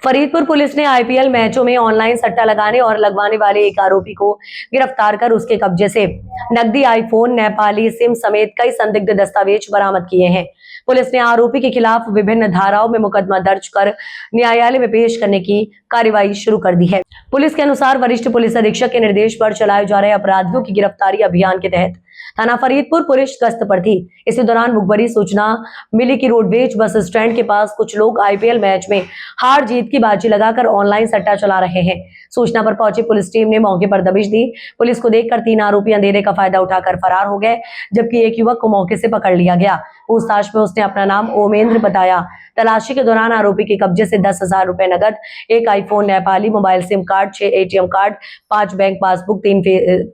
Faridpur police ने IPL मैचों में ऑनलाइन सट्टा लगाने और लगवाने वाले एक आरोपी को गिरफ्तार कर उसके कब्जे से नकदी, आईफोन, नेपाली सिम समेत कई संदिग्ध दस्तावेज बरामद किए हैं। पुलिस ने आरोपी के खिलाफ विभिन्न धाराओं में मुकदमा दर्ज कर न्यायालय में पेश करने की कार्यवाही शुरू कर दी है। पुलिस के अनुसार वरिष्ठ पुलिस अधीक्षक के निर्देश पर चलाए जा रहे अपराधियों की गिरफ्तारी अभियान के तहत थाना फरीदपुर पुलिस गश्त पर थी। इसी दौरान मुखबरी सूचना मिली कि रोडवेज बस स्टैंड के पास कुछ लोग आईपीएल मैच में हार जीत की बाजी लगाकर ऑनलाइन सट्टा चला रहे हैं। सूचना पर पहुंची पुलिस टीम ने मौके पर दबिश दी। पुलिस को देखकर 3 आरोपी अंधेरे का फायदा उठाकर फरार हो गए, जबकि एक युवक को मौके से पकड़ लिया गया। पूछताछ में उसने अपना नाम ओमेंद्र बताया। तलाशी के दौरान आरोपी के कब्जे से 10,000 रुपए नगद, एक iPhone, Nepali mobile SIM card, 6 ATM card, 5 bank passbook, 3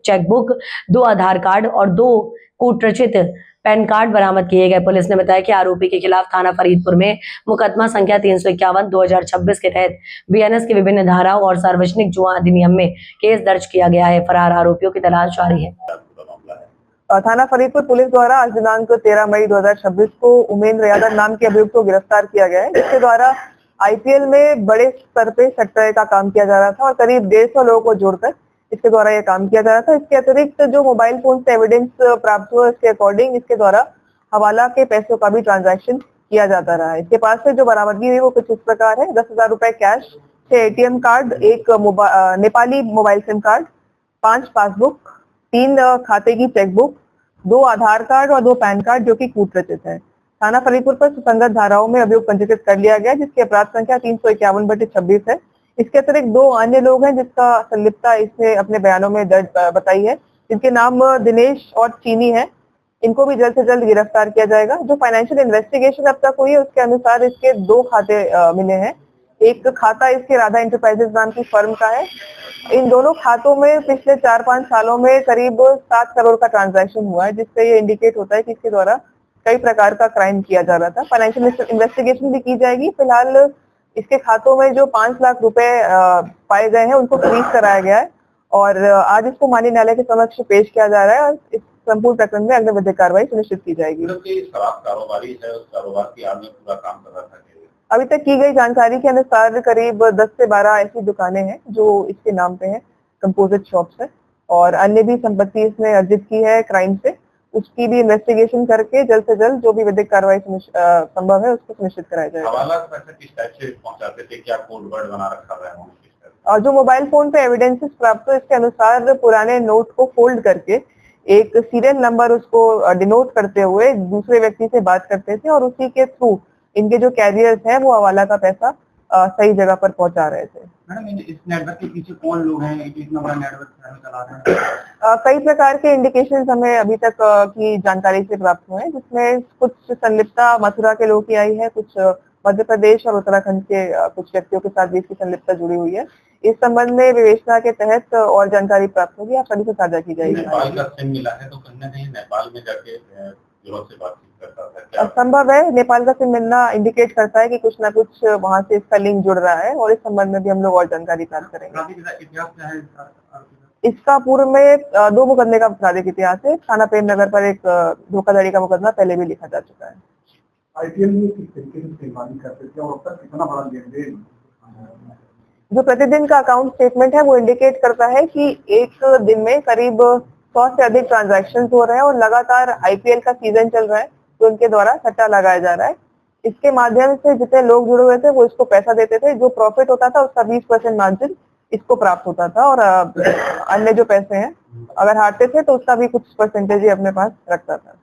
chequebook, 2 आधार कार्ड और 2 कूटरचित पैन कार्ड बरामद किए गए। पुलिस ने बताया कि आरोपी के खिलाफ थाना फरीदपुर में मुकदमा संख्या 351/2026 के तहत बीएनएस की विभिन्न धाराओं और सार्वजनिक जुआ अधिनियम में केस दर्ज किया गया है। फरार आरोपियों की तलाश जारी है। थाना फरीदपुर पुलिस द्वारा आज दिनांक 13 मई 2026 को उमेंद्र यादव नाम के अभियुक्त को गिरफ्तार किया गया है, जिसके द्वारा आईपीएल में बड़े स्तर पे सट्टे का काम किया जा रहा था और करीब 150 लोगों को जोड़कर इसके द्वारा यह काम किया जा रहा था। इसके अतिरिक्त जो मोबाइल फोन से एविडेंस प्राप्त हुआ, इसके अकॉर्डिंग इसके द्वारा हवाला के पैसों का भी ट्रांजैक्शन किया जाता रहा है। इसके पास से जो बरामदगी हुई वो कुछ इस प्रकार है: 10,000 रुपए कैश, 6 एटीएम कार्ड, एक Nepali mobile SIM card, 5 passbook, 3 खाते की चेकबुक, 2 आधार कार्ड और 2 पैन कार्ड जो कि कूटरचित है। थाना फरीदपुर पर सुसंगत धाराओं में अभियोग पंजीकृत कर लिया गया, जिसकी अपराध संख्या 351/26 है। इसके अतिरिक्त 2 अन्य लोग हैं जिसका संलिप्तता इसने अपने बयानों में दर्ज बताई है, जिनके नाम दिनेश और चीनी है। इनको भी जल्द से जल्द गिरफ्तार किया जाएगा। जो फाइनेंशियल इन्वेस्टिगेशन अब तक हुई है उसके अनुसार इसके 2 खाते मिले हैं। एक खाता इसके राधा एंटरप्राइजेस नाम की फर्म का है। इन दोनों खातों में पिछले 4-5 सालों में करीब 7 करोड़ का ट्रांजैक्शन हुआ है, जिससे ये इंडिकेट होता है कि इसके द्वारा कई प्रकार का क्राइम किया जा रहा था। फाइनेंशियल इन्वेस्टिगेशन भी की जाएगी। फिलहाल इसके खातों में जो 5 लाख रुपए पाए गए हैं उनको फ्रीज कराया गया है और आज इसको माननीय न्यायालय के समक्ष पेश किया जा रहा है और इस संपूर्ण प्रकरण में अग्रिम विधिक कार्रवाई सुनिश्चित की जाएगी। शराब कारोबारी है, उस कारोबार की आड़ में पूरा काम कर रहा था। अभी तक की गई जानकारी के अनुसार करीब 10 से 12 ऐसी दुकानें हैं जो इसके नाम पे हैं, कंपोजिट शॉप्स है और अन्य भी संपत्ति इसने अर्जित की है क्राइम से। उसकी भी इन्वेस्टिगेशन करके जल्द से जल्द जो भी विधिक कार्रवाई संभव है उसको सुनिश्चित कराया जाएगा। हवाला पैसा किस टाइप से पहुंचाते थे, क्या कोड वर्ड बना रखा है? और जो मोबाइल फोन पे एविडेंसेस प्राप्त हुए इसके अनुसार पुराने नोट को फोल्ड करके एक सीरियल नंबर उसको डिनोट करते हुए दूसरे व्यक्ति से बात करते थे और उसी के थ्रू इनके जो कैरियर्स हैं वो हवाला का पैसा सही जगह पर पहुंचा रहे थे। मैडम, इस नेटवर्क के पीछे कौन लोग हैं? इतना बड़ा नेटवर्क चला रहे हैं? कई प्रकार के इंडिकेशंस हमें अभी तक की जानकारी से प्राप्त हुए हैं, जिसमें कुछ संलिप्तता मथुरा के लोगों की आई है, कुछ मध्य प्रदेश और उत्तराखंड के कुछ व्यक्तियों के साथ भी इसकी संलिप्तता जुड़ी हुई है। इस संबंध में विवेचना के तहत और जानकारी प्राप्त होगी, आप सभी से साझा की जाएगी। नेपाल का सिम मिला है तो कहीं ना कहीं नेपाल में जाके लोगों से बातचीत करता था। संभव है, नेपाल का सिम मिलना इंडिकेट करता है कि कुछ ना कुछ वहां से इसका लिंक जुड़ रहा है और इस संबंध में भी हम लोग और जानकारी प्राप्त करेंगे। इसका पूर्व में 2 मुकदमे का आपराधिक इतिहास है। थाना प्रेम नगर पर एक धोखाधड़ी का मुकदमा पहले भी लिखा जा चुका है। आईपीएल में किस तरीके से बेईमानी करते थे और अब तक कितना बड़ा लेन-देन? जो प्रतिदिन का अकाउंट स्टेटमेंट है वो इंडिकेट करता है कि एक दिन में करीब 100 से अधिक ट्रांजैक्शन हो रहे हैं और लगातार आईपीएल का सीजन चल रहा है तो उनके द्वारा सट्टा लगाया जा रहा है। इसके माध्यम से जितने लोग जुड़े हुए थे वो इसको पैसा देते थे। जो प्रॉफिट होता था उसका 20% मार्जिन इसको प्राप्त होता था और अन्य जो पैसे हैं अगर हारते थे तो उसका भी कुछ परसेंटेज ही अपने पास रखता था।